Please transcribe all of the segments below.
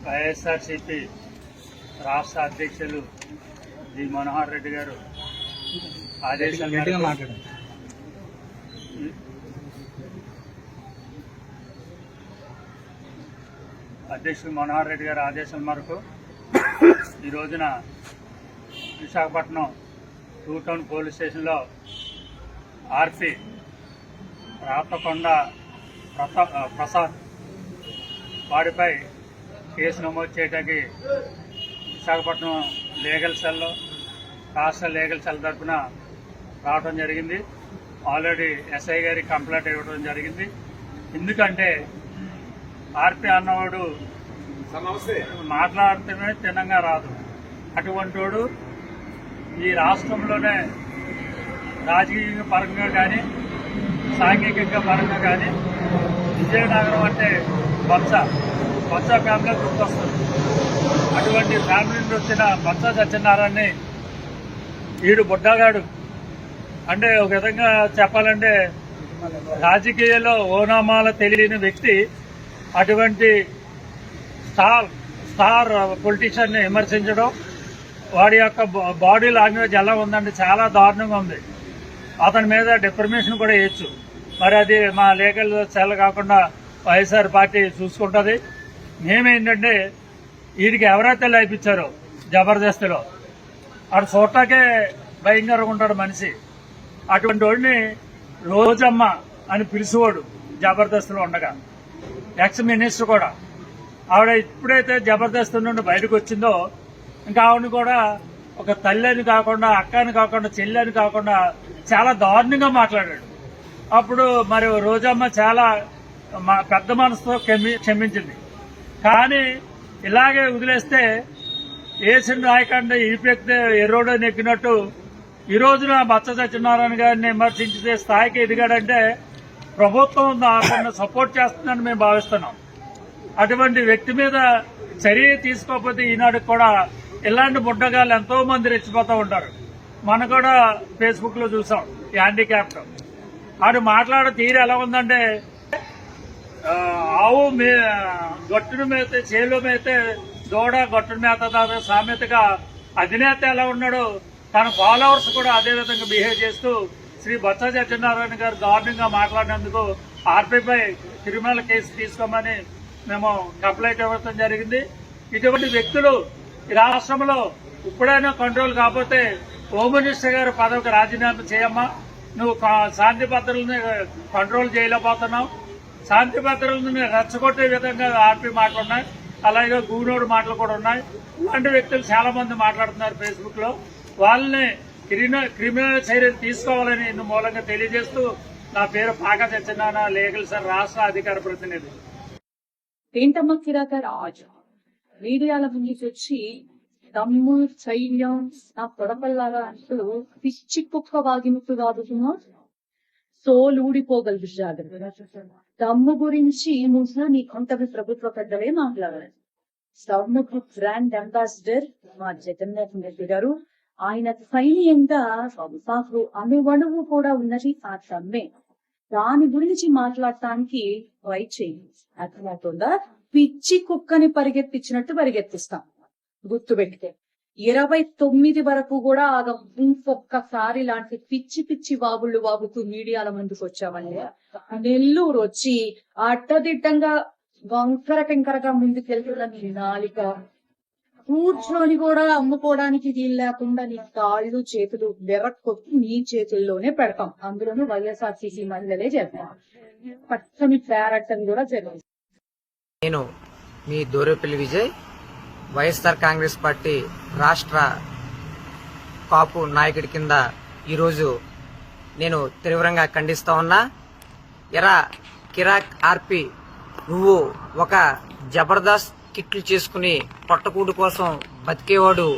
వైఎస్ఆర్సీపీ రాష్ట్ర అధ్యక్షులు జి మనోహర్ రెడ్డి గారు ఆదేశాల మేరకు అధ్యక్షులు మనోహర్ రెడ్డి గారి ఆదేశాల మేరకు ఈ రోజున విశాఖపట్నం 2 టౌన్ పోలీస్ స్టేషన్లో ఆర్పి రాతకొండ ప్రసాద్ వాడిపై కేసు నమోదు చేయడానికి విశాఖపట్నం లీగల్ సెల్లో రాష్ట్ర లీగల్ సెల్ తరఫున రావడం జరిగింది. ఆల్రెడీ ఎస్ఐ గారికి కంప్లైంట్ ఇవ్వడం జరిగింది. ఎందుకంటే ఆర్పి అన్నవాడు మాట్లాడితేనే తినంగా రాదు. అటువంటి వాడు ఈ రాష్ట్రంలోనే రాజకీయ పరంగా కానీ సాంఘికంగా పరంగా కానీ విజయనగరం అంటే బొత్స ఫ్యామిలీ గుర్తొస్తుంది. అటువంటి ఫ్యామిలీ నుండి వచ్చిన బొత్స సత్యనారాయణని ఈడు బుడ్డగాడు అంటే ఒక విధంగా చెప్పాలంటే రాజకీయాల్లో ఓనామాల తెలియని వ్యక్తి అటువంటి స్టార్ పొలిటీషియన్ని విమర్శించడం, వాడి యొక్క బాడీ లాంగ్వేజ్ ఎలా ఉందంటే చాలా దారుణంగా ఉంది. అతని మీద డిఫర్మేషన్ కూడా వేయచ్చు. మరి అది మా లీగల్ సెల్ కాకుండా వైఎస్ఆర్ పార్టీ చూసుకుంటుంది. మేమేంటంటే వీడికి ఎవరైతే లైపిచ్చారో జబర్దస్త్లో అటు చూడటాకే భయంకరంగా ఉంటాడు మనిషి. అటువంటి వాడిని రోజమ్మ అని పిలిచేవాడు జబర్దస్త్లో ఉండగా. ఎక్స్ మినిస్టర్ కూడా ఆవిడ ఇప్పుడైతే జబర్దస్త్ నుండి బయటకు వచ్చిందో ఇంకా ఆవిడని కూడా ఒక తల్లిని కాకుండా అక్కని కాకుండా చెల్లిని కాకుండా చాలా దారుణంగా మాట్లాడాడు. అప్పుడు మరి రోజమ్మ చాలా పెద్ద మనసుతో క్షమించింది. కానీ ఇలాగే వదిలేస్తే ఏసిన రాయకుండా ఇరిపెక్కితే ఎర్రోడో నెక్కినట్టు ఈ రోజున బొత్స సత్యనారాయణ గారిని విమర్శించే స్థాయికి ఎదిగాడంటే ప్రభుత్వం అతన్ని సపోర్ట్ చేస్తుందని మేము భావిస్తున్నాం. అటువంటి వ్యక్తి మీద చర్య తీసుకోకపోతే ఈనాడు కూడా ఇలాంటి బుడ్డగాళ్ళు ఎంతో మంది రెచ్చిపోతూ ఉంటారు. మనం కూడా ఫేస్బుక్ లో చూసాం. హ్యాండిక్యాప్ట్ ఆడు మాట్లాడే తీరు ఎలా ఉందంటే ఆవు గట్టును మేతే చేలో మేతే దూడ గట్టును మేత సామెతగా అధినేత ఎలా ఉన్నాడో తన ఫాలోవర్స్ కూడా అదే విధంగా బిహేవ్ చేస్తూ శ్రీ బొత్స సత్యనారాయణ గారు దారుణంగా మాట్లాడినందుకు ఆర్పీపై క్రిమినల్ కేసు తీసుకోమని మేము కంప్లైంట్ ఇవ్వడం జరిగింది. ఇటువంటి వ్యక్తులు ఈ రాష్ట్రంలో ఇప్పుడైనా కంట్రోల్ కాకపోతే హోమ్ మినిస్టర్ గారు పదవికి రాజీనామా చేయమ్మా. నువ్వు శాంతి భద్రతలను కంట్రోల్ చేయలేకపోతున్నావు. శాంతి భద్రతలను రెచ్చగొట్టే విధంగా ఆర్పీ మాటలు ఉన్నాయి, అలాగే గూనోడు మాటలు కూడా ఉన్నాయి. ఇలాంటి వ్యక్తులు చాలా మంది మాట్లాడుతున్నారు ఫేస్బుక్ లో. వాళ్ళని క్రిమినల్ చర్యలు తీసుకోవాలని ఇందు మూలంగా తెలియజేస్తూ నా పేరు పాక సత్యనారాయణ, లీగల్ సెల్ రాష్ట్ర అధికార ప్రతినిధి. ఏంటమ్మా కిరాక రాజు మీడియాల ముందుకు వచ్చి దమ్ము చైన్యం నా పొడపల్లాగా అంటూ పిచ్చి కుక్క వాగినట్టు వాడుతున్నా సోలూడిపోగలదు జాగ్రత్త. దమ్ము గురించి ముందు నీ కొంతవి ప్రభుత్వ పెద్దలే మాట్లాడారు. స్వర్ణ గ్రూప్ బ్రాండ్ అంబాసిడర్ మా జగన్మోహన్ రెడ్డి గారు, ఆయన సైన్యంగా సంస్థలు అణువణువు కూడా ఉన్నది ఆ తమ్మే. దాని గురించి మాట్లాడటానికి ట్రై చేయండి. అర్థమవుతుందా? పిచ్చి కుక్కని పరిగెత్తించినట్టు పరిగెత్తిస్తాం. గుర్తుపెట్టితే 29 వరకు కూడా ఆగం. ఇంకొక్కసారి లాంటి పిచ్చి పిచ్చి వాగుళ్ళు వాగుతూ మీడియాల ముందుకు వచ్చామండి. నెల్లూరు వచ్చి అడ్డదిడ్డంగా వంకర టెంకరగా ముందుకెళ్తున్న నీ నాలిక కూర్చొని కూడా అమ్ముకోవడానికి వీలు లేకుండా నీ కాళ్ళు చేతులు వెరక్కొట్టి నీ చేతుల్లోనే పెడతాం. అందులోనూ వైఎస్ఆర్సీసీ మహిళలే చేస్తాం. పచ్చని పేరట్టని కూడా జరిగింది. నేను మీ దూరేపల్లి విజయ్, వైఎస్ఆర్ కాంగ్రెస్ పార్టీ రాష్ట్ర కాపు నాయకుడి కింద ఈరోజు నేను తీవ్రంగా ఖండిస్తా ఉన్నా. ఎరా కిరాక్ ఆర్పి, నువ్వు ఒక జబర్దస్త్ కిట్లు చేసుకుని పొట్టకూడు కోసం బతికేవాడు.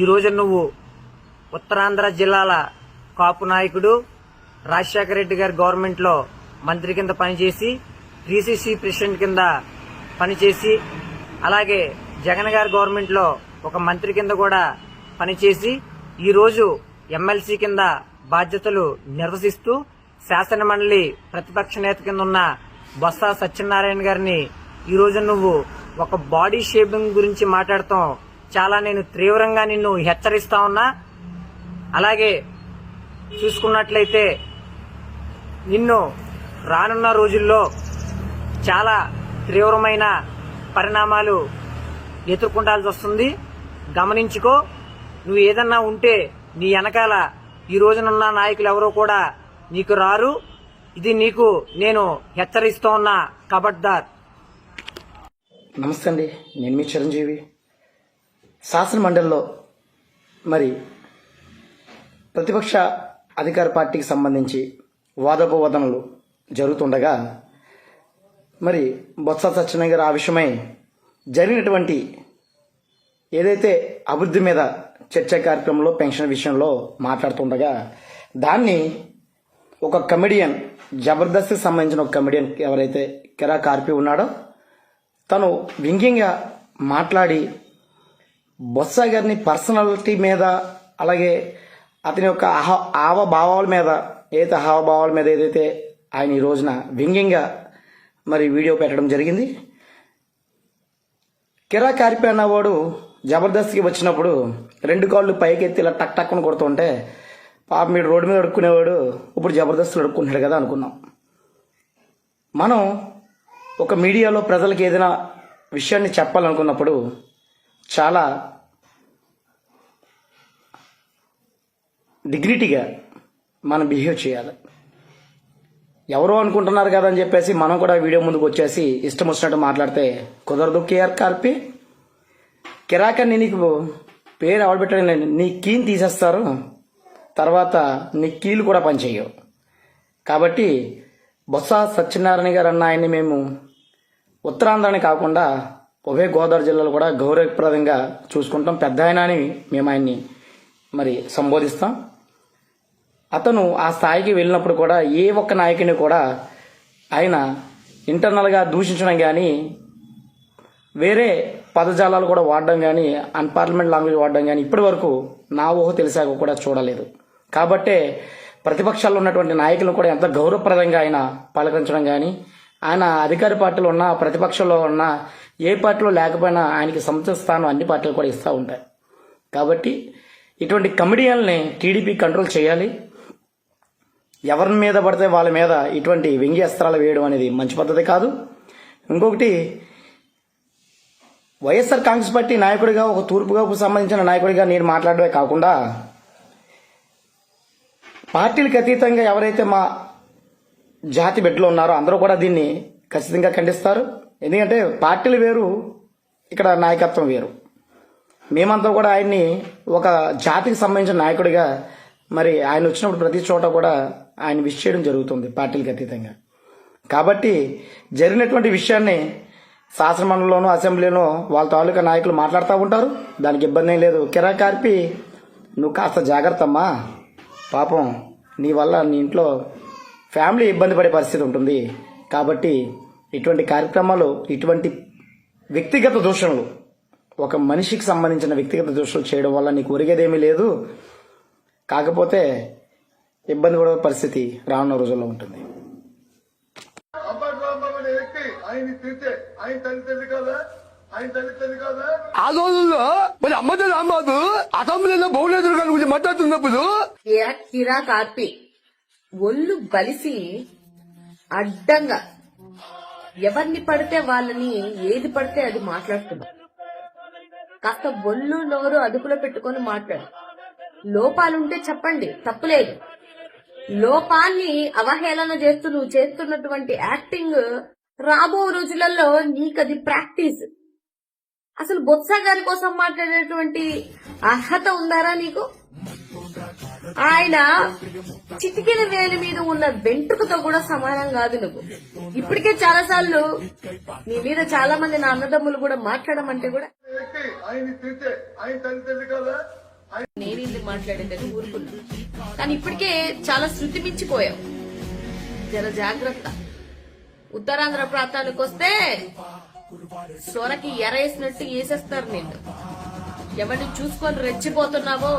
ఈరోజు నువ్వు ఉత్తరాంధ్ర జిల్లాల కాపు నాయకుడు, రాజశేఖర రెడ్డి గారి గవర్నమెంట్ లో మంత్రి కింద పనిచేసి, పిసిసి ప్రెసిడెంట్ కింద పనిచేసి, అలాగే జగన్ గారి గవర్నమెంట్ లో ఒక మంత్రి కింద కూడా పనిచేసి, ఈరోజు ఎమ్మెల్సీ కింద బాధ్యతలు నిర్వహిస్తూ శాసన మండలి ప్రతిపక్ష నేత కింద ఉన్న బొత్స సత్యనారాయణ గారిని ఈ రోజు నువ్వు ఒక బాడీ షేపింగ్ గురించి మాట్లాడతాం చాలా నేను తీవ్రంగా నిన్ను హెచ్చరిస్తా ఉన్నా. అలాగే చూసుకున్నట్లయితే నిన్ను రానున్న రోజుల్లో చాలా తీవ్రమైన పరిణామాలు ఎదుర్కొంటాల్సి వస్తుంది. గమనించుకో. నువ్వు ఏదన్నా ఉంటే నీ వెనకాల ఈ రోజునున్న నాయకులు ఎవరో కూడా నీకు రారు. ఇది నీకు నేను హెచ్చరిస్తూ ఉన్నా. ఖబర్దార్. నమస్తే అండి, నేను మీ చిరంజీవి. శాసన మండలిలో మరి ప్రతిపక్ష అధికార పార్టీకి సంబంధించి వాదోపవాదనలు జరుగుతుండగా మరి బొత్స సత్యనారాయణ గారు ఆ విషయమై జరిగినటువంటి ఏదైతే అభివృద్ధి మీద చర్చా కార్యక్రమంలో పెన్షన్ విషయంలో మాట్లాడుతుండగా దాన్ని ఒక కమెడియన్, జబర్దస్త్కి సంబంధించిన ఒక కమెడియన్ ఎవరైతే కిరా కార్పి ఉన్నాడో తను వ్యంగ్యంగా మాట్లాడి బొత్స గారిని పర్సనాలిటీ మీద అలాగే అతని యొక్క హావభావాల మీద ఏదైతే ఆయన ఈ రోజున వ్యంగ్యంగా మరి వీడియో పెట్టడం జరిగింది. కిరా కార్పి అన్నవాడు జబర్దస్త్కి వచ్చినప్పుడు 2 కాళ్ళు పైకెత్తి ఇలా టక్ టక్కును కొడుతుంటే పాప మీరు రోడ్డు మీద అడుక్కునేవాడు ఇప్పుడు జబర్దస్త్లో అడుక్కుంటున్నాడు కదా అనుకున్నాం. మనం ఒక మీడియాలో ప్రజలకు ఏదైనా విషయాన్ని చెప్పాలనుకున్నప్పుడు చాలా డిగ్నిటీగా మనం బిహేవ్ చేయాలి. ఎవరో అనుకుంటున్నారు కదా అని చెప్పేసి మనం కూడా వీడియో ముందుకు వచ్చేసి ఇష్టం వచ్చినట్టు మాట్లాడితే కుదరదు. కేఆర్ కార్పి కిరాకని నీకు పేరు ఎవరు పెట్టడం, నీ కీని తీసేస్తారు, తర్వాత నీ కీలు కూడా పనిచేయవు. కాబట్టి బొత్స సత్యనారాయణ గారు అన్న ఆయన్ని మేము ఉత్తరాంధ్రని కాకుండా ఉభయ గోదావరి జిల్లాలో కూడా గౌరవప్రదంగా చూసుకుంటాం. పెద్ద ఆయన అని మేము ఆయన్ని మరి సంబోధిస్తాం. అతను ఆ స్థాయికి వెళ్ళినప్పుడు కూడా ఏ ఒక్క నాయకుని కూడా ఆయన ఇంటర్నల్గా దూషించడం కానీ వేరే పదజాలాలు కూడా వాడడం కానీ అన్పార్లమెంట్ లాంగ్వేజ్ వాడడం కానీ ఇప్పటి వరకు నా ఊహ తెలిసాక కూడా చూడలేదు. కాబట్టే ప్రతిపక్షాల్లో ఉన్నటువంటి నాయకులను కూడా ఎంత గౌరవప్రదంగా ఆయన పలకరించడం కానీ ఆయన అధికార పార్టీలో ఉన్న ప్రతిపక్షంలో ఉన్న ఏ పార్టీలో లేకపోయినా ఆయనకి సముచిత స్థానం అన్ని పార్టీలు కూడా ఇస్తూ ఉంటాయి. కాబట్టి ఇటువంటి కమెడియన్ని టీడీపీ కంట్రోల్ చేయాలి. ఎవరి మీద పడితే వాళ్ళ మీద ఇటువంటి వ్యంగ్యాస్త్రాలు వేయడం అనేది మంచి పద్ధతి కాదు. ఇంకొకటి వైఎస్ఆర్ కాంగ్రెస్ పార్టీ నాయకుడిగా ఒక తూర్పుగోదావరికి సంబంధించిన నాయకుడిగా నేను మాట్లాడమే కాకుండా పార్టీలకు అతీతంగా ఎవరైతే మా జాతి బిడ్డలు ఉన్నారో అందరూ కూడా దీన్ని ఖచ్చితంగా ఖండిస్తారు. ఎందుకంటే పార్టీలు వేరు, ఇక్కడ నాయకత్వం వేరు. మేమంతా కూడా ఆయన్ని ఒక జాతికి సంబంధించిన నాయకుడిగా మరి ఆయన వచ్చినప్పుడు ప్రతి చోట కూడా ఆయన విష్ చేయడం జరుగుతుంది పార్టీలకు అతీతంగా. కాబట్టి జరిగినటువంటి విషయాన్ని శాసనమండలిలోనూ అసెంబ్లీలోనూ వాళ్ళ తాలూకా నాయకులు మాట్లాడుతూ ఉంటారు. దానికి ఇబ్బంది ఏం లేదు. కిరా కార్పి నువ్వు కాస్త జాగ్రత్త అమ్మా, పాపం నీ వల్ల నీ ఇంట్లో ఫ్యామిలీ ఇబ్బంది పడే పరిస్థితి ఉంటుంది. కాబట్టి ఇటువంటి కార్యక్రమాలు, ఇటువంటి వ్యక్తిగత దూషణలు, ఒక మనిషికి సంబంధించిన వ్యక్తిగత దూషణలు చేయడం వల్ల నీకు ఒరిగేదేమీ లేదు. కాకపోతే ఇబ్బంది పడే పరిస్థితి రానున్న రోజుల్లో ఉంటుంది. ఆ రోజుల్లో మరి అమ్మతో రాంబాబు అసెంబ్లీలో బహుళేదురు గారి గురించి మాట్లాడుతున్నప్పుడు కిరా కార్పి ఒళ్ళు బలిసి అడ్డంగా ఎవరిని పడితే వాళ్ళని ఏది పడితే అది మాట్లాడుతున్నా. కాస్త ఒళ్ళు నోరు అదుపులో పెట్టుకొని మాట్లాడు. లోపాలుంటే చెప్పండి, తప్పులేదు. లోపాన్ని అవహేళన చేస్తూ నువ్వు చేస్తున్నటువంటి యాక్టింగ్ రాబో రోజులలో నీకది ప్రాక్టీస్. అసలు బొత్స గారి కోసం మాట్లాడేటువంటి అర్హత ఉందారా నీకు? ఆయన చిటికెన వేలి మీద ఉన్న వెంట్రుకతో కూడా సమానం కాదు నువ్వు. ఇప్పటికే చాలా సార్లు నీ మీద చాలా మంది నా అన్నదమ్ములు కూడా మాట్లాడమంటే కూడా నేనింది మాట్లాడేదని ఊరుకున్నా. కానీ ఇప్పటికే చాలా శృతి మించిపోయావు. జర జాగ్రత్త. ఉత్తరాంధ్ర ప్రాంతానికి వస్తే సొరకి ఎరేసినట్టు వేసేస్తారు నిన్ను. ఎవరిని చూసుకొని రెచ్చిపోతున్నావో,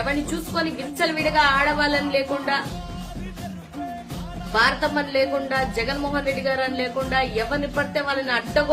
ఎవరిని చూసుకొని విచ్చలవిడిగా ఆడవాళ్ళని లేకుండా, భారతమ్మని లేకుండా, జగన్మోహన్ రెడ్డి గారు అని లేకుండా ఎవరిని పడితే వాళ్ళని అడ్డగో